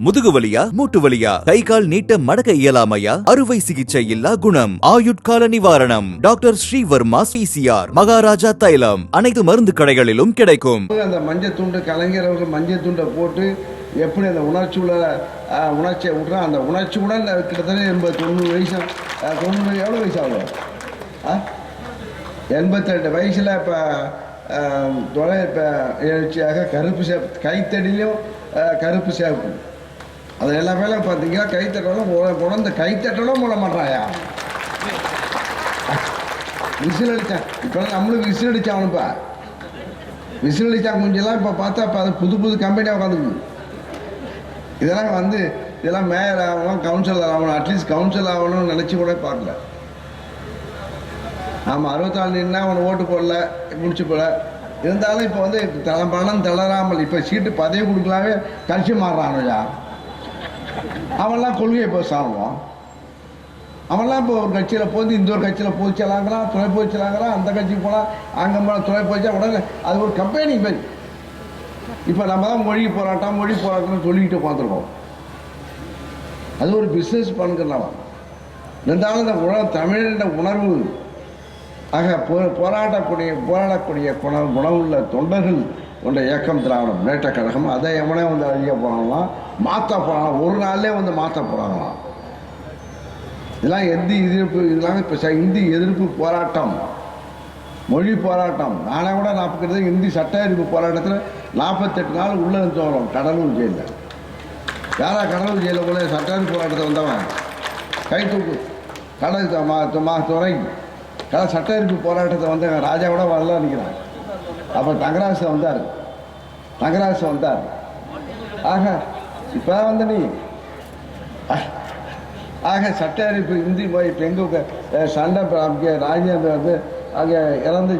முதுகு வலியா மூட்டு வலியா கை கால் நீட்ட மடக்க இயலாமையா அறுவை சிகிச்சை இல்லா குணம் ஆயுட்கால நிவாரணம் டாக்டர் ஸ்ரீவர்மா பிசிஆர் மகாராஜா தைலம் அனைத்து மருந்து கடைகளிலும் கிடைக்கும். அந்த மஞ்சள் துண்டு கலைஞர்கள் மஞ்சள் துண்டை போட்டு எப்படி அந்த உணர்ச்சியை விட்றா அந்த உணர்ச்சி கூட கிட்டத்தட்ட 80-90 வயசு 90 எவ்வளோ வயசு ஆகும் 82 வயசில் இப்போ எழுச்சியாக கருப்பு சேப்பு கைத்தடியிலும் கருப்பு சேப்பு அது எல்லா வேலையும் பார்த்தீங்கன்னா கைத்தட்டலும் உடந்த கைத்தட்டலும் போட மாட்டாயா விசில் அடித்தான் இப்போ நம்மளுக்கு விசில் அடித்தானுப்பா விசில் அடித்தா கொஞ்சம்லாம் இப்போ பார்த்தா இப்போ அது புது கம்பெனியாக உட்காந்துக்குது. இதெல்லாம் மேயர் ஆகணும் கவுன்சிலர் ஆகணும் அட்லீஸ்ட் கவுன்சிலர் ஆகணும்னு நினச்சி கூட பார்க்கல. ஆமாம் 64 நின்னா அவனை ஓட்டு போடல முடிச்சு போல இருந்தாலும் இப்போ பணம் தளராமல் இப்போ சீட்டு பதவி கொடுக்கலாமே கழிச்சு மாறுறானுயா. அவன்லாம் கொள்கையை போய் சாணுவான். அவன்லாம் இப்போ ஒரு கட்சியில் போய் இந்த ஒரு கட்சியில் போய்ச்சலாங்கிறான் துணை போய்ச்சலாங்கிறான் அந்த கட்சிக்கு போனால் அங்கே போனால் துணை போய்ச்சா உடனே அது ஒரு கம்பெனி போய் இப்போ நம்ம தான் மொழி போராட்டம்னு சொல்லிக்கிட்டு உட்காந்துருக்கோம். அது ஒரு பிஸ்னஸ் பண்ணுறவன் இருந்தாலும் இந்த தமிழோட உணர்வு ஆக போராடக்கூடிய குணமுள்ள தொண்டர்கள் கொண்ட இயக்கம் திராவிட முன்னேற்ற கழகம் அதை எவனே அழிய போகிறாங்களாம் மாற்ற போகிறாங்களாம் ஒரு நாள்லே மாற்ற போகிறாங்களாம். இதெல்லாம் இதெல்லாம் இப்போ இந்தி எதிர்ப்பு போராட்டம் மொழி போராட்டம். நானே கூட நாற்பது இந்தி சட்ட எதிர்ப்பு போராட்டத்தில் 48 நாள் உள்ளே வரும் கடலூர் ஜெயிலில். யாரா கடலூர் ஜெயிலில் கூட சட்ட எதிர்ப்பு போராட்டத்தை வந்தவன் கை தூக்கு துறை சட்ட எதிர்ப்பு போராட்டத்தை வந்தவங்க ராஜா கூட வரல நிற்கிறான். அப்போ தங்கராசு வந்தார். ஆக இப்போ நீ சட்ட எதிர்ப்பு இந்தி மொழி இப்போ எங்கே சண்டை அங்கே ராஜேந்திர அங்கே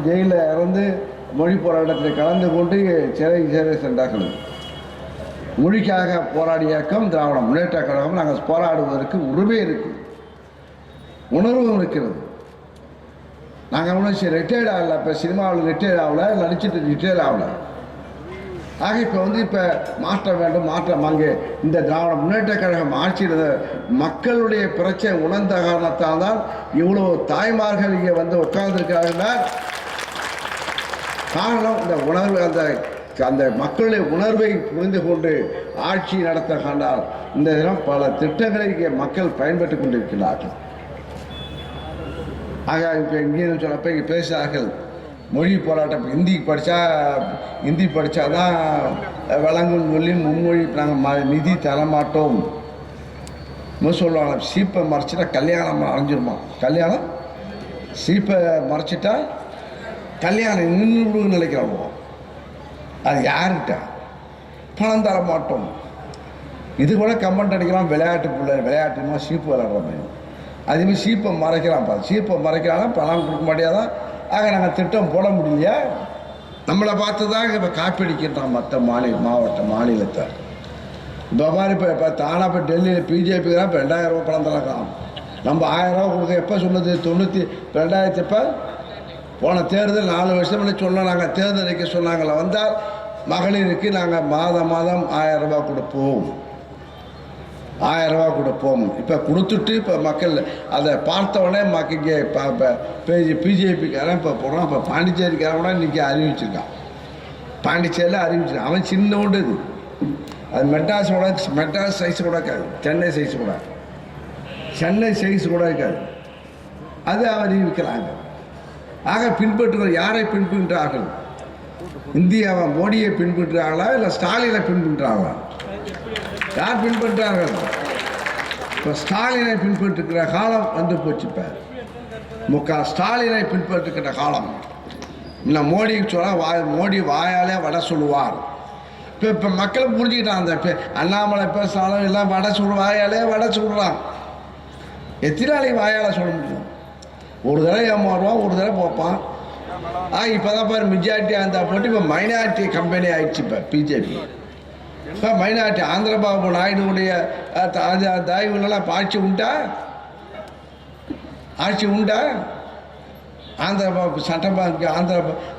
ஜெயிலில் இறந்து மொழி போராட்டத்தில் கலந்து கொண்டு சிறை சென்றார்கள். மொழிக்காக போராடிய இயக்கம் திராவிட முன்னேற்ற கழகம். நாங்கள் போராடுவதற்கு உரிமை இருக்குது உணர்வும் இருக்கிறது. நாங்கள் ஒன்றும் ரிட்டையர்ட் ஆகலை. இப்போ சினிமாவில் ரிட்டையர்ட் ஆகலை நடிச்சுட்டு ரிட்டையர்ட் ஆகலை. ஆக இப்போ மாற்ற வேண்டும் அங்கே இந்த திராவிட முன்னேற்ற கழகம் ஆட்சியில் மக்களுடைய பிரச்சனை உணர்ந்த காரணத்தால் தான் இவ்வளோ தாய்மார்கள் இங்கே உட்கார்ந்துருக்கிறார்கள். காரணம் இந்த உணர்வு அந்த மக்களுடைய உணர்வை புரிந்து கொண்டு ஆட்சி நடத்த கண்டால் இந்த தினம் பல திட்டங்களை இங்கே மக்கள் பயன்பட்டு கொண்டிருக்கிறார்கள். ஆக இப்போ இங்கே சொன்னப்போ இங்கே பேசுகிறார்கள் மொழி போராட்டம் ஹிந்தி படித்தா தான் வழங்கும் சொல்லி முன்மொழி நாங்கள் நிதி தரமாட்டோம் சொல்லுவாங்க. சீப்பை மறைச்சிட்டா கல்யாணம் அடைஞ்சிருமா? கல்யாணம் சீப்பை மறைச்சிட்டா கல்யாணம் நின்று நினைக்கிறோம். அது யார்கிட்ட பணம் தர மாட்டோம். இது கூட கமெண்ட் அடிக்கலாம். விளையாட்டுமா சீப்பு விளையாடுறோம். அதுமாதிரி சீப்பை மறைக்கிறாங்க பணம் கொடுக்க மாட்டேதான். ஆக நாங்கள் திட்டம் போட முடியலையா? நம்மளை பார்த்து தான் இப்போ காப்பி அடிக்கின்றான் மற்ற மாநிலத்தை. இப்போ மாதிரி இப்போ தானாக இப்போ டெல்லியில் பிஜேபி தான் இப்போ 2000 ரூபா பணம் தரலாம். நம்ம 1000 ரூபா கொடுக்க எப்போ சொன்னது 2000 இப்போ போன தேர்தல் 4 வருஷம் முன்னாடி சொன்னோம். நாங்கள் தேர்தல் வைக்க சொன்னாங்கள வந்தால் மகளிருக்கு நாங்கள் மாதம் 1000 ரூபா கொடுப்போம். இப்போ கொடுத்துட்டு இப்போ மக்கள் அதை பார்த்தவொடனே இங்கே இப்போ பிஜேபிக்காரன் இப்போ போடுறான். இப்போ பாண்டிச்சேரிக்காரன் கூட இன்றைக்கி அறிவிச்சிருக்கான். பாண்டிச்சேரியில் அறிவிச்சிருக்கான். அவன் சின்னோண்டு இது. அது மெட்ராஸ் சைஸ் கூட இருக்காது. சென்னை சைஸ் கூட இருக்காது. அது அவன் அறிவிக்கிறாங்க. ஆக பின்பற்றுகிற யாரை பின்பற்றுகிறார்கள்? இந்தியாவை மோடியை பின்பற்றுறாங்களா இல்லை ஸ்டாலினை பின்பற்றுறாங்களா? யார் பின்பற்றார்கள்? இப்போ ஸ்டாலினை பின்பற்றுகிற காலம் வந்து போச்சு. இப்போ ஸ்டாலினை பின்பற்றுகிற காலம். இன்னும் மோடிக்கு சொன்னால் மோடி வாயாலே வடை சொல்லுவார். இப்போ மக்கள் புரிஞ்சுக்கிட்டான். அந்த அண்ணாமலை பேசினாலும் எல்லாம் வாயாலே வடை சொல்கிறான். எத்தனை நாளைக்கு வாயால் சொல்ல முடியும்? ஒரு தடவை ஏமாறுவான், ஒரு தடவை போப்பான். இப்போ தான் பாரு மெஜாரிட்டி அந்த போட்டு இப்போ மைனாரிட்டி கம்பெனி ஆயிடுச்சு. இப்போ பிஜேபி இப்போ மைனாரிட்டி ஆந்திரபாபு நாயுடுடைய தாய்வுலாம் ஆட்சி உண்டா? ஆந்திரபாபு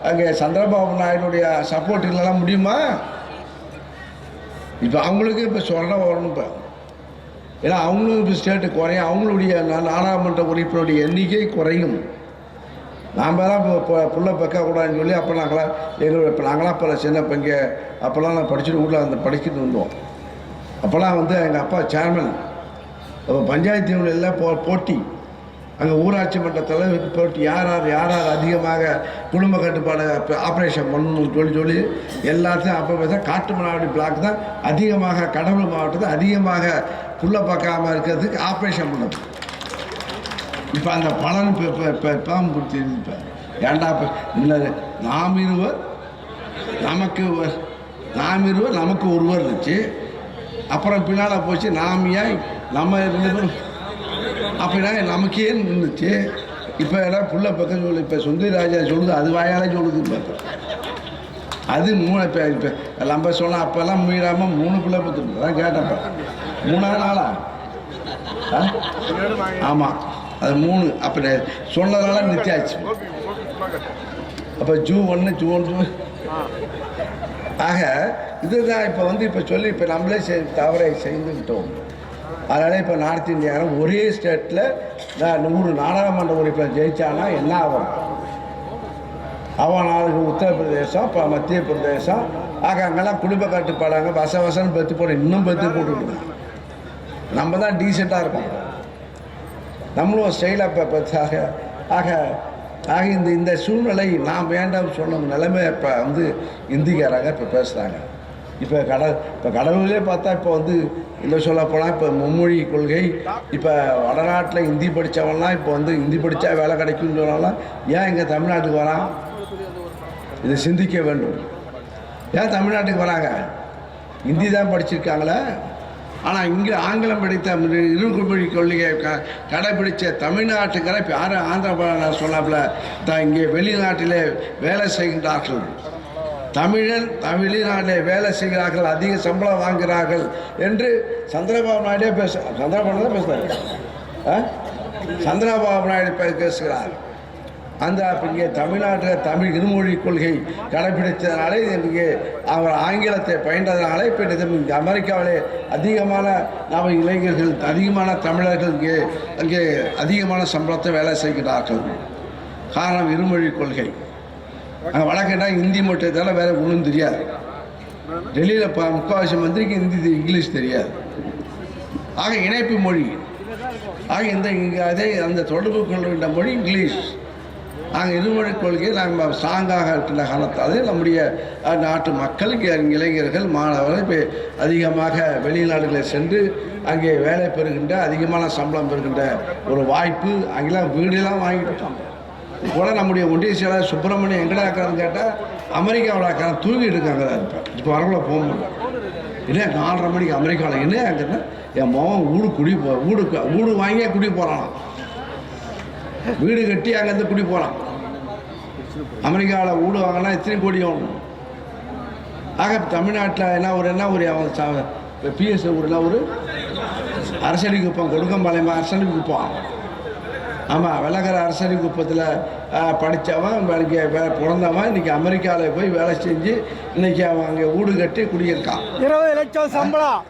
அங்கே சந்திரபாபு நாயுடுடைய சப்போர்ட் இல்லைலாம் முடியுமா? இப்போ அவங்களுக்கு இப்போ சொரணம் வரணும். இப்போ ஏன்னா அவங்களும் இப்போ ஸ்டேட்டு குறையும், அவங்களுடைய நாடாளுமன்ற உறுப்பினருடைய எண்ணிக்கை குறையும். நாம் தான் இப்போ புள்ள பெக்கக்கூடாதுன்னு சொல்லி அப்போ நாங்களாம் அப்போ சின்ன இங்கே அப்போல்லாம் நான் படிச்சுட்டு வீட்டில் அந்த படிச்சுட்டு வந்தோம். அப்போல்லாம் வந்து எங்கள் அப்பா சேர்மன். அப்போ பஞ்சாயத்து எல்லாம் போட்டி, அங்கே ஊராட்சி மன்ற தலைவருக்கு போட்டி, யார் அதிகமாக குடும்ப கட்டுப்பாடு ஆப்ரேஷன் பண்ணணும்னு சொல்லி எல்லாத்தையும் அப்போ பார்த்தா காட்டுமன்னாடி பிளாக் தான் அதிகமாக, கடலூர் மாவட்டத்தில் அதிகமாக புள்ள பார்க்காமல் இருக்கிறதுக்கு ஆப்ரேஷன் பண்ணது. இப்போ அந்த பலன் இப்போ கொடுத்து இப்போ ஏண்டா இப்போ இல்லை நாம் இருவர் நமக்கு ஒருவர் இருந்துச்சு. அப்புறம் பின்னால் போச்சு நாம் ஏன் நம்ம இருந்ததும் அப்படின்னா நமக்கே நின்றுச்சு. இப்போ எல்லாம் புள்ள பக்கம் சொல்லு, இப்போ சுந்தரராஜா சொல்லுது, அது வாயாலே சொல்லுது. இப்போ அது 3 இப்போ நம்ம சொன்னால் அப்போல்லாம் மீறாமல் 3 பிள்ளை பத்துருக்கு தான் கேட்டப்ப 3ஆவது நாளா ஆமாம் அது 3 அப்படி சொன்னதால நித்தியாச்சு. அப்போ ஜூன் 1 ஆக இதுதான் இப்போ வந்து இப்போ சொல்லி இப்போ நம்மளே தவறை செய்துக்கிட்டோம். அதனால் இப்போ நார்த் இந்தியாவில் ஒரே ஸ்டேட்டில் 100 நாடாளுமன்ற உறுப்பினர் ஜெயிச்சானா என்ன ஆகும்? அவன் நாளுக்கு உத்தரப்பிரதேசம், இப்போ மத்திய பிரதேசம், ஆக அங்கெல்லாம் குடும்ப கட்டுப்பாடாங்க, வசன்னு பெற்று போட இன்னும் பெற்று போட்டுக்கிட்டு நம்ம தான் டீசெண்டாக இருக்கோம். நம்மளும் ஸ்டைலாக இப்போ ஆக இந்த சூழ்நிலை நாம் வேண்டாம் சொன்ன நிலைமை இப்போ வந்து இந்திக்காரங்க இப்போ பேசுகிறாங்க. இப்போ கடவுளே பார்த்தா இப்போ வந்து இல்லை சொல்லப்போனால் இப்போ மும்மொழி கொள்கை, இப்போ வடநாட்டில் ஹிந்தி படித்தவன்லாம் இப்போ வந்து ஹிந்தி படித்தா வேலை கிடைக்கும்னு சொன்னாலும் ஏன் இங்கே தமிழ்நாட்டுக்கு வரான்? இதை சிந்திக்க வேண்டும். ஏன் தமிழ்நாட்டுக்கு வராங்க? ஹிந்தி தான் படிச்சிருக்காங்களே. ஆனால் இங்கே ஆங்கிலம் படித்த இருமொழி கொள்கையை கடைபிடித்த தமிழ்நாட்டுக்கார இப்போ யாரும் ஆந்திர சொன்னாப்புல தான் இங்கே வெளிநாட்டிலே வேலை செய்கின்றார்கள், தமிழ்நாட்டிலே வேலை செய்கிறார்கள், அதிக சம்பளம் வாங்குகிறார்கள் என்று சந்திரபாபு நாயுடே சந்திரபாபு தான் பேசுகிறார். சந்திரபாபு நாயுடு பேசுகிறார். அந்த இங்கே தமிழ்நாட்டில் தமிழ் இருமொழி கொள்கை கடைபிடித்ததுனாலே இங்கே அவர் ஆங்கிலத்தை பயின்றதுனால இப்போ இந்த அமெரிக்காவிலே அதிகமான நம்ம இளைஞர்கள், அதிகமான தமிழர்கள் அங்கே அதிகமான சம்பளத்தை வேலை செய்கிறார்கள். காரணம் இருமொழி கொள்கை. அங்கே வழக்கண்டா ஹிந்தி மட்டும் இதெல்லாம் வேறு ஒன்றும் தெரியாது. டெல்லியில் முக்கால்வாசி மந்திரிக்கு ஹிந்தி இங்கிலீஷ் தெரியாது. ஆக இணைப்பு மொழி. ஆக அதே அந்த தொடர்பு கொள்கின்ற மொழி இங்கிலீஷ். நாங்கள் இருமொழி கொள்கையை நாங்கள் ஸ்ட்ராங்காக இருக்கின்ற காரணத்தாலே நம்முடைய நாட்டு மக்கள், இளைஞர்கள், மாணவர்கள் இப்போ அதிகமாக வெளிநாடுகளில் சென்று அங்கே வேலை பெறுகின்ற, அதிகமான சம்பளம் பெறுகின்ற ஒரு வாய்ப்பு. அங்கெல்லாம் வீடெல்லாம் வாங்கிட்டு இருக்காங்க. கூட நம்முடைய ஒன்றிய செயலாளர் சுப்பிரமணியம் எங்கடா இருக்காருன்னு கேட்டால் அமெரிக்காவில் இருக்காங்க, தூங்கிட்டு இருக்காங்க. இப்போ வரக்குள்ள போக முடியும். இல்லை 4:30 மணிக்கு அமெரிக்காவில் என்ன அங்கன்னா என் மகன் வீடு வாங்கியே குடி போகிறான், வீடு கட்டி அங்கேருந்து குடி போகிறான். அமெரிக்காவில் வீடு வாங்கினா எத்தனை கோடி ஆகணும்? ஆக தமிழ்நாட்டில் என்ன ஒரு பிஎஸ் ஒரு அரசடி குப்பம், கொடுக்கம்பாளையம் அரசடி குப்பம். ஆமாம், வெள்ளக்கரை அரசடி குப்பத்தில் படித்தவன், இங்கே பிறந்தவன், இன்றைக்கி அமெரிக்காவில் போய் வேலை செஞ்சு இன்றைக்கி அவன் அங்கே வீடு கட்டி குடியிருக்கான். 20 லட்சம் சம்பளம்.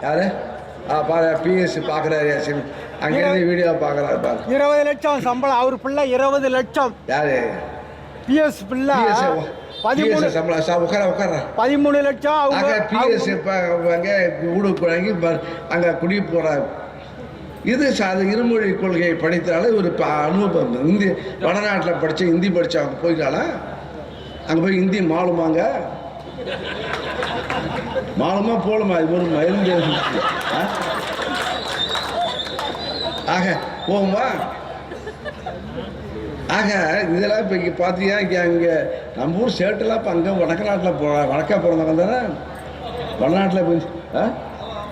யாரு பாரு பிஎஸ் பார்க்குறாரு, அங்கேருந்து வீடியோ பார்க்குறாரு பாரு. 20 லட்சம் சம்பளம். அவர் பிள்ளை 20 லட்சம். யாரு? பிஎஸ் பிள்ளை 13 சம்பளம். உட்கார 13 லட்சம். அவங்க பிஎஸ் அங்கே வீடு வாங்கி அங்கே குடி போகிறார். இது இருமொழி கொள்கையை படித்தால ஒரு அனுபவம். இந்தி வடநாட்டில் படித்த ஹிந்தி படித்த அவங்க போயிட்டாலும் அங்கே போய் ஹிந்தி மாலுமாங்க, மாலுமா போகணுமா? இது ஒரு மயிலும் ஆக போகுமா? ஆக இதெல்லாம் இப்போ இங்கே பார்த்தீங்கன்னா இங்கே நம்ம ஊர் சேட்டெல்லாம் இப்போ அங்கே வடநாட்டில் வடக்கா பிறந்தவங்க தானே வடநாட்டில் போய்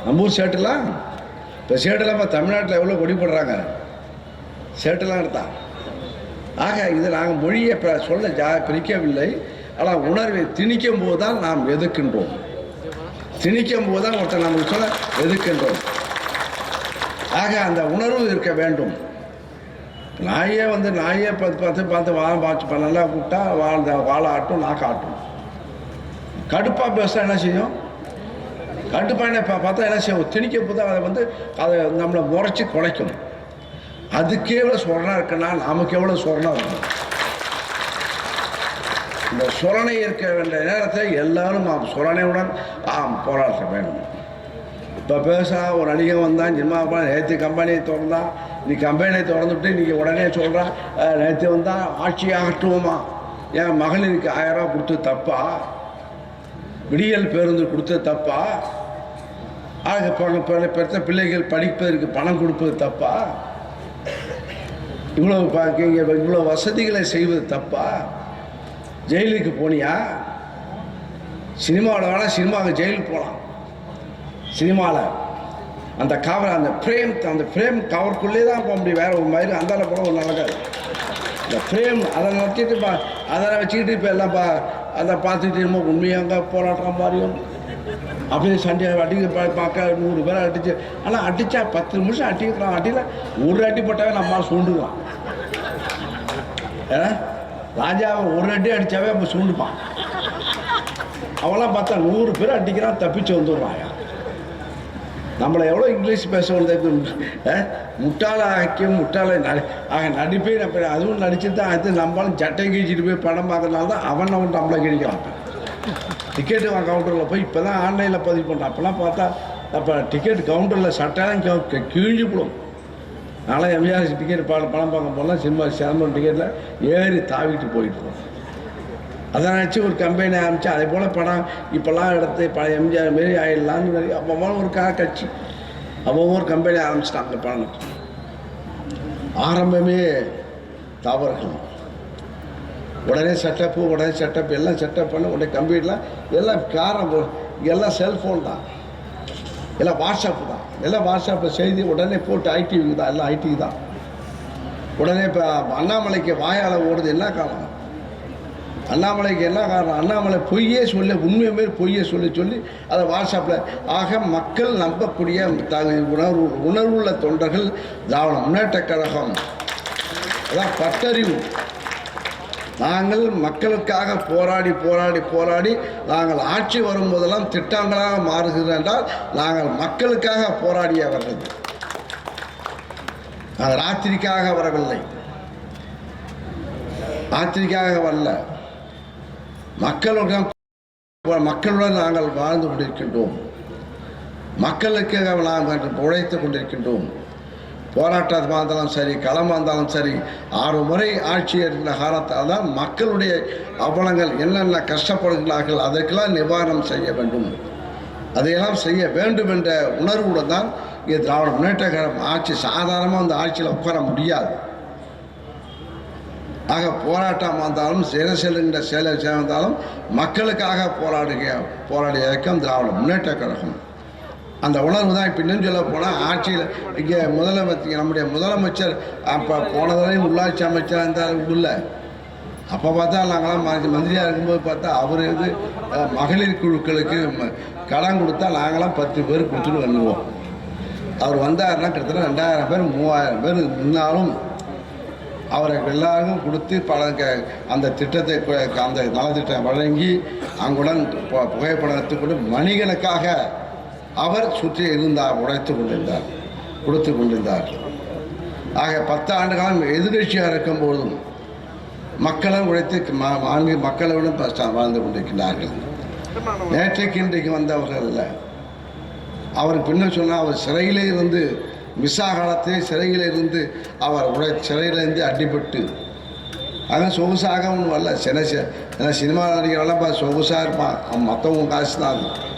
நம்ம ஊர் சேட்டெல்லாம் இப்போ சேட்டெல்லாம் இப்போ தமிழ்நாட்டில் எவ்வளோ கொடி போடுறாங்க, சேட்டெல்லாம் எடுத்தா. ஆக இதை நாங்கள் மொழியை இப்போ சொல்ல பிரிக்கவில்லை. ஆனால் உணர்வை திணிக்கும் போது தான் நாம் எதிர்க்கின்றோம். திணிக்கும் போது தான் ஒருத்தர் நமக்கு சொல்ல எதிர்க்கின்றோம். ஆக அந்த உணர்வு இருக்க வேண்டும். நாயே பார்த்து நல்லா கூப்பிட்டா வாழாட்டும், நாக்காட்டும். கடுப்பாக பேச என்ன செய்யும்? கட்டுப்பாடு பார்த்தா என்ன செய்யும், திணிக்க போது அதை வந்து அதை நம்மளை முறைச்சி குலைக்கும். அதுக்கு எவ்வளோ சொரணம் இருக்குன்னா நமக்கு எவ்வளோ சொரணம் இருக்கும். இந்த சொரணை இருக்க வேண்டிய நேரத்தில் எல்லாரும் சொரணையுடன் போராட்ட வேண்டும். இப்போ ஒரு நடிகன் வந்தான், சினிமா நேற்று கம்பெனியை திறந்தான், நீ கம்பெனியை திறந்துவிட்டு நீங்கள் உடனே சொல்கிறான் நேற்று வந்தால் ஆட்சி ஆகட்டுவோமா, என் மகளிருக்கு 1000 ரூபா கொடுத்து தப்பா, விடியல் பேருந்து கொடுத்து தப்பா, பெற்ற பிள்ளைகள் படிப்பதற்கு பணம் கொடுப்பது தப்பா, இவ்வளோ வசதிகளை செய்வது தப்பா, ஜெயிலுக்கு போனியா, சினிமாவில் வேணால் சினிமாவுக்கு ஜெயிலுக்கு போகலாம், சினிமாவில் அந்த கவர் அந்த ஃப்ரேம் கவருக்குள்ளே தான் போக முடியும், வேறு ஒரு மாதிரி அந்தால போல ஒரு நடக்காது. இந்த ஃப்ரேம் அதை வச்சுட்டு அதை வச்சுக்கிட்டு இப்போ எல்லாம் அதை பார்த்துட்டு நம்ம உண்மையாக போராட்டம் மாதிரியும் அப்படியே சண்டை அடிக்க பார்க்க 100 பேரை அடிச்சு, ஆனால் அடித்தா 10 நிமிஷம் அடிக்கிறான், அடியில் ஒரு அடி போட்டாவே நம்மளால் சூண்டுவான். ஏன்னா ராஜாவை ஒரு அடி அடித்தாவே அப்போ சூண்டுப்பான். அவெல்லாம் பார்த்தா 100 பேர் அடிக்கிறான், தப்பிச்சு வந்துடுவாங்க. நம்மளை எவ்வளோ இங்கிலீஷ் பேச வந்தது, முட்டாளாக்கும் முட்டாளை நடிப்பே அதுவும் நடிச்சு தான் அது நம்மளும் சட்டை கிழிச்சிட்டு போய் படம் பார்க்கறதுனால தான் அவன் நம்மளை கிழிக்கிறான். டிக்கெட்டு கவுண்டரில் போய் இப்போ தான் ஆன்லைனில் பதிவு பண்ணுறான். அப்போல்லாம் பார்த்தா அப்போ டிக்கெட் கவுண்டரில் சட்டைலாம் கிழிஞ்சு போடும். நாளை எம்ஜிஆர் டிக்கெட் படம் பார்க்க போனால் சினிமா சேம்பன் டிக்கெட்டில் ஏறி தாவிட்டு போயிட்டுருவோம். அதை நினச்சி ஒரு கம்பெனி ஆரம்பித்து அதே போல் படம் இப்போல்லாம் எடுத்து எம்ஜிஆர் மாரி ஆகிடலான்னு அப்போ ஒரு கட்சி அப்போ ஒரு கம்பெனி ஆரம்பிச்சிட்டாங்க. படம் ஆரம்பமே தவறுகள். உடனே செட்டப் எல்லாம் செட்டப் பண்ண உடனே கம்ப்யூட்டரில் எல்லாம் எல்லாம் செல்ஃபோன் தான், எல்லாம் வாட்ஸ்அப்பு தான், எல்லாம் வாட்ஸ்அப்பில் செய்தி உடனே போட்டு ஐடிவிக்கு தான், எல்லாம் ஐடிக்கு தான். உடனே இப்போ அண்ணாமலைக்கு வாயால் ஓடுது, என்ன காரணம்? அண்ணாமலைக்கு என்ன காரணம்? அண்ணாமலை பொய்யே சொல்லி உண்மை மாரி பொய்யே சொல்லி அதை வாட்ஸ்அப்பில் ஆக மக்கள் நம்பக்கூடிய உணர்வுள்ள தொண்டர்கள் திராவிட முன்னேற்றக் கழகம் அதான் பட்டறிவு. நாங்கள் மக்களுக்காக போராடி நாங்கள் ஆட்சி வரும்போதெல்லாம் திட்டங்களாக மாறுகிறது என்றால் நாங்கள் மக்களுக்காக போராடியவர்கள். நாங்கள் ராத்திரிக்காக வரவில்லை, ராத்திரிக்காக வரல, மக்களுடன் நாங்கள் வாழ்ந்து கொண்டிருக்கின்றோம், மக்களுக்காக நாங்கள் உழைத்து கொண்டிருக்கின்றோம். போராட்டமாக இருந்தாலும் சரி, களமாக இருந்தாலும் சரி, 6 முறை ஆட்சி இருக்கிற காலத்தால் தான் மக்களுடைய அவலங்கள் என்னென்ன கஷ்டப்படுகிறார்கள் அதற்கெல்லாம் நிவாரணம் செய்ய வேண்டும். அதையெல்லாம் செய்ய வேண்டும் என்ற உணர்வுடன் தான் இங்கே திராவிட முன்னேற்ற கழகம் ஆட்சி. சாதாரணமாக அந்த ஆட்சியில் உட்கார முடியாது. ஆக போராட்டமாக இருந்தாலும் செல்லுகின்ற செயலை சேர்ந்தாலும் மக்களுக்காக போராடிய இயக்கம் திராவிட முன்னேற்ற கழகம். அந்த உணர்வு தான் இப்போ இன்னும் சொல்ல போனால் ஆட்சியில் இங்கே நம்முடைய முதலமைச்சர் அப்போ போன தடவையும் உள்ளாட்சி அமைச்சராக இருந்தால் இல்லை. அப்போ பார்த்தா நாங்களாம் மந்திரியாக இருக்கும்போது பார்த்தா அவர் மகளிர் குழுக்களுக்கு கடன் கொடுத்தா நாங்களாம் 10 பேர் கொடுத்துட்டு வந்துடுவோம். அவர் வந்தாருன்னா கிட்டத்தட்ட 2000 பேர் 3000 பேர் இருந்தாலும் அவரை எல்லாருக்கும் கொடுத்து அந்த திட்டத்தை அந்த நலத்திட்டம் வழங்கி அங்குடன் புகைப்படத்துக்கு மணிகணக்காக அவர் சுற்றி இருந்தார், கொடுத்து கொண்டிருந்தார். ஆக 10 ஆண்டு காலம் எதிர்கட்சியாக இருக்கும்போதும் மக்களும் உழைத்து மக்களுடன் வாழ்ந்து கொண்டிருக்கிறார்கள். நேற்றைக்கு இன்றைக்கு வந்தவர்கள் இல்லை. அவர் பின்னர் சொன்னால் அவர் சிறையிலே இருந்து மிசா காலத்திலே சிறையில் இருந்து அவர் சிறையிலேருந்து அடிபட்டு அவன் சொகுசாக ஒன்றும் வரல. சினிமா நடிகரெல்லாம் சொகுசாக இருப்பான், அவன் மற்றவங்க காசு தான், அது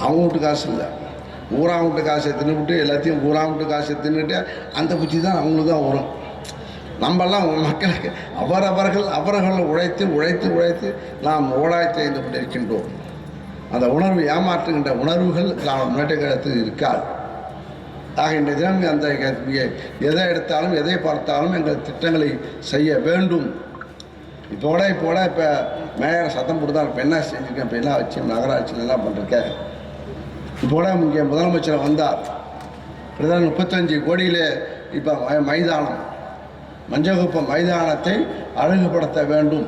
அவங்க வீட்டு காசு இல்லை. ஊரா வீட்டு காசை தின்னுவிட்டு எல்லாத்தையும் ஊரா வீட்டு காசை தின்னுட்டு அந்த புத்தி தான் அவங்களுக்கு தான் வரும். நம்மெல்லாம் மக்களுக்கு அவர்கள் உழைத்து நாம் ஓடாய் செய்து கொண்டிருக்கின்றோம். அந்த உணர்வு ஏமாற்றுகின்ற உணர்வுகள் திராவிட முன்னேற்ற கழகத்தில் இருக்காது. ஆக இன்றைய தினம் அந்த எதை எடுத்தாலும் எதை பார்த்தாலும் எங்கள் திட்டங்களை செய்ய வேண்டும். இப்போ மேயர் சத்தம் போட்டுதான் இப்போ என்ன செஞ்சுருக்கேன், இப்போ எல்லாம் வச்சு நகராட்சியில் எல்லாம் பண்ணிருக்கேன். இப்போ இங்கே முதலமைச்சர் வந்தார், கிட்டத்தட்ட 35 கோடியிலே இப்போ மைதானம் மஞ்சகுப்பம் மைதானத்தை அழகுபடுத்த வேண்டும்.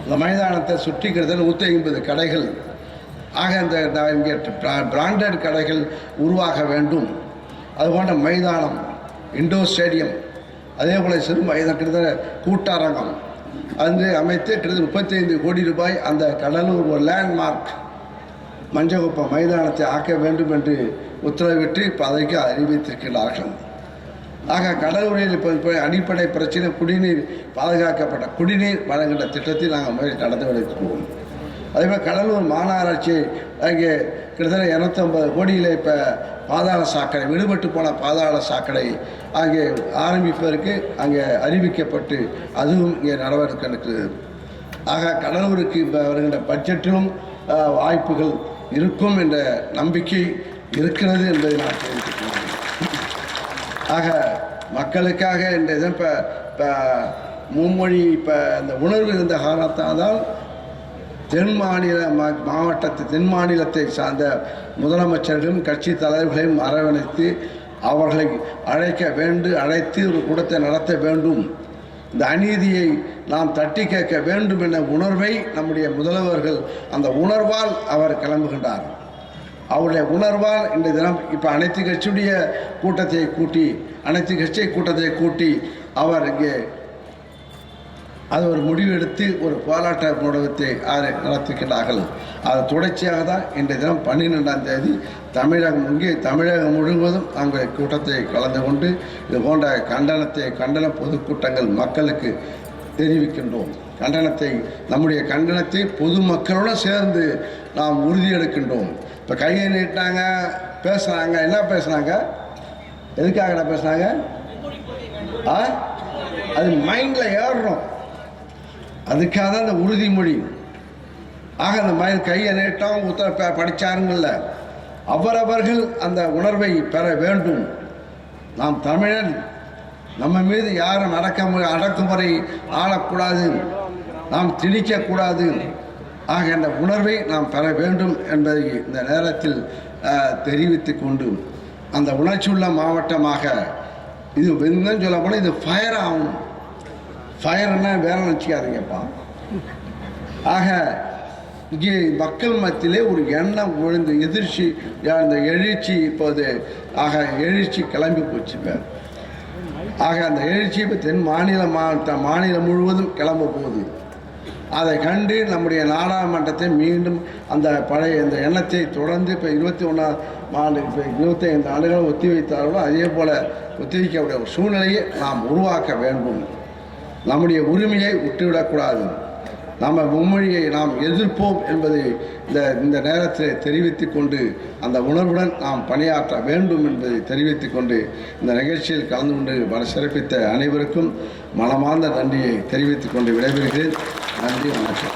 இந்த மைதானத்தை சுற்றி கிட்டத்தட்ட 150 கடைகள் ஆக இந்த இங்கே பிராண்டட் கடைகள் உருவாக வேண்டும். அதுபோன்ற மைதானம், இண்டோர் ஸ்டேடியம், அதே போல் சிறு மைதானம், கிட்டத்தட்ட கூட்டரங்கம் அது அமைத்து கிட்டத்தட்ட 35 கோடி ரூபாய் அந்த கடலூர் ஒரு லேண்ட்மார்க் மஞ்சக்குப்பம் மைதானத்தை ஆக்க வேண்டும் என்று உத்தரவிட்டு பதவிக்கு அறிவித்திருக்கிறார்கள். ஆக கடலூரில் இப்போ அடிப்படை பிரச்சனை குடிநீர், பாதுகாக்கப்பட்ட குடிநீர் வழங்குகின்ற திட்டத்தில் நாங்கள் முயற்சி நடந்து வருகிறோம். அதேபோல் கடலூர் மாநகராட்சி அங்கே கிட்டத்தட்ட 250 கோடியில் இப்போ பாதாள சாக்கடை, விடுபட்டு போன பாதாள சாக்கடை அங்கே ஆரம்பிப்பதற்கு அங்கே அறிவிக்கப்பட்டு அதுவும் இங்கே நடவடிக்கை எடுக்கிறது. ஆக கடலூருக்கு இப்போ வருகின்ற பட்ஜெட்டிலும் வாய்ப்புகள் இருக்கும் என்ற நம்பிக்கை இருக்கிறது என்பதை நான் தெரிவித்துக்கிறேன். ஆக மக்களுக்காக இந்த இதை இப்போ மும்மொழி இப்போ அந்த உணர்வு இருந்த காரணத்தால் தான் தென் மாநிலத்தை சார்ந்த முதலமைச்சர்களும் கட்சி தலைவர்களையும் அரவணைத்து அவர்களை அழைத்து ஒரு கூட்டத்தை நடத்த வேண்டும், இந்த அநீதியை நாம் தட்டி கேட்க வேண்டும் என்ற உணர்வை நம்முடைய முதல்வர்கள் அந்த உணர்வால் அவர் கிளம்புகின்றார். அவருடைய உணர்வால் இந்த தினம் இப்போ அனைத்து கட்சி கூட்டத்தை கூட்டி அவர் இங்கே அது ஒரு முடிவெடுத்து ஒரு போராட்ட ஊடகத்தை நடத்துகிறார்கள். அது தொடர்ச்சியாக தான் இன்றைய தினம் 12ஆம் தேதி தமிழகம் முழுவதும் நாங்கள் கூட்டத்தை கலந்து கொண்டு இது போன்ற கண்டன பொதுக்கூட்டங்கள் மக்களுக்கு தெரிவிக்கின்றோம். நம்முடைய கண்டனத்தை பொதுமக்களோடு சேர்ந்து நாம் உறுதியெடுக்கின்றோம். இப்போ கையை நீட்டாங்க, பேசுகிறாங்க, என்ன பேசுகிறாங்க, எதுக்காக பேசுகிறாங்க, அது மைண்டில் ஏறுறோம், அதுக்காக தான் அந்த உறுதிமொழி. ஆக அந்த மாதிரி கையை நீட்டம் படித்தாருங்கள்ல அவரவர்கள் அந்த உணர்வை பெற வேண்டும். நாம் தமிழன், நம்ம மீது யாரும் அடக்குமுறை ஆளக்கூடாது, நாம் திணிக்கக்கூடாது. ஆக அந்த உணர்வை நாம் பெற வேண்டும் என்பதை இந்த நேரத்தில் தெரிவித்து கொண்டு அந்த உணர்ச்சியுள்ள மாவட்டமாக இது வெந்தம் சொல்லப்போனால் இது ஃபயர் ஆகும். ஃபயர்னா வேற நினச்சிக்காதீங்கப்பா. ஆக இங்கே மக்கள் மத்தியிலே ஒரு எண்ணம் விழுந்து அந்த எழுச்சி இப்போது எழுச்சி கிளம்பி போச்சு. ஆக அந்த எழுச்சி இப்போ தென் மாநிலம் முழுவதும் கிளம்ப போகுது. அதை கண்டு நம்முடைய நாடாளுமன்றத்தை மீண்டும் அந்த பழைய இந்த எண்ணத்தை தொடர்ந்து இப்போ 21ஆம் ஆண்டு இப்போ 25 ஆண்டுகள் ஒத்தி வைத்தார்களோ அதே போல் ஒத்திவைக்கக்கூடிய ஒரு சூழ்நிலையை நாம் உருவாக்க வேண்டும். நம்முடைய உரிமையை விட்டுவிடக்கூடாது. நம்ம மும்மொழியை நாம் எதிர்ப்போம் என்பதை இந்த நேரத்தில் தெரிவித்து கொண்டு அந்த உணர்வுடன் நாம் பணியாற்ற வேண்டும் என்பதை தெரிவித்து கொண்டு இந்த நிகழ்ச்சியில் கலந்து கொண்டு சிறப்பித்த அனைவருக்கும் மனமார்ந்த நன்றியை தெரிவித்துக் கொண்டு விடைபெறுகிறேன். நன்றி, வணக்கம்.